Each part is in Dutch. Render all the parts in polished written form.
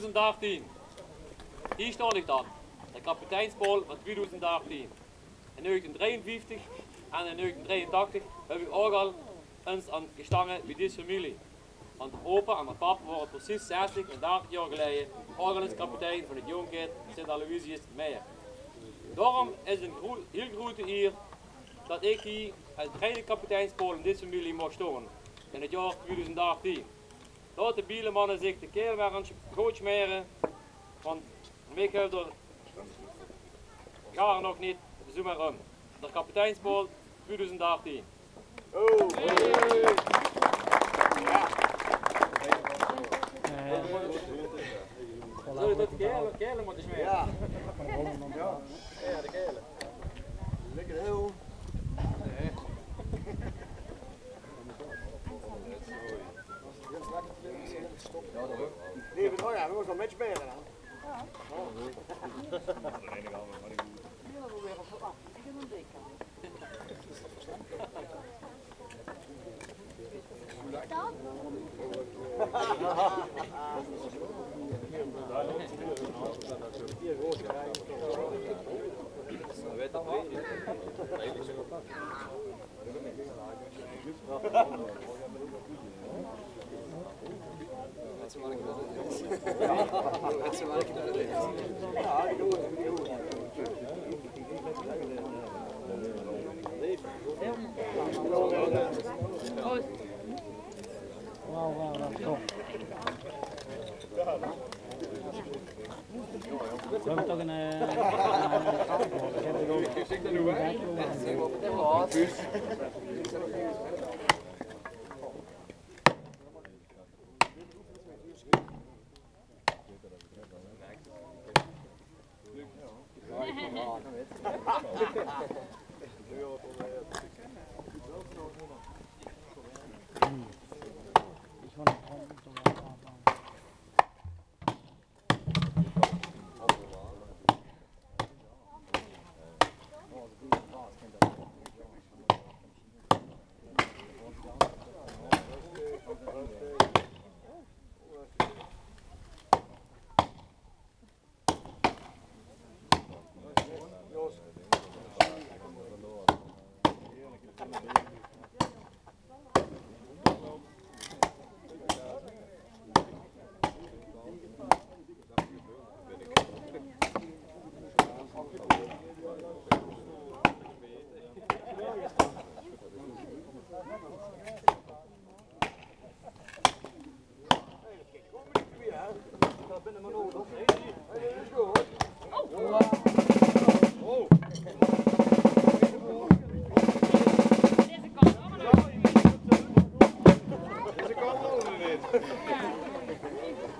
2018. Hier sta ik dan, de kapiteinspool van 2018. In 1953 en in 1983 heb ik ook al eens aan gestangen bij deze familie. Want mijn opa en mijn papa waren precies 60 en 30 jaar geleden ook al eens kapitein van het Jonkheer Sint Aloysius Meijer. Daarom is het een heel grote eer dat ik hier als tweede kapiteinspool in deze familie mag staan in het jaar 2018. Laat de bielemannen zich de keel maar eens goed smeren, want ik heb er jaren nog niet, zoek maar om. De kapiteinspool 2018. Oh. Zul je dat de kelen moeten smeren? Ja. Ja, de kelen. Lekker heel. Nee, oh ja, we moeten wel met je spelen dan. Ja. We hebben toch een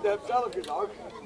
Je hebt zelf gezegd.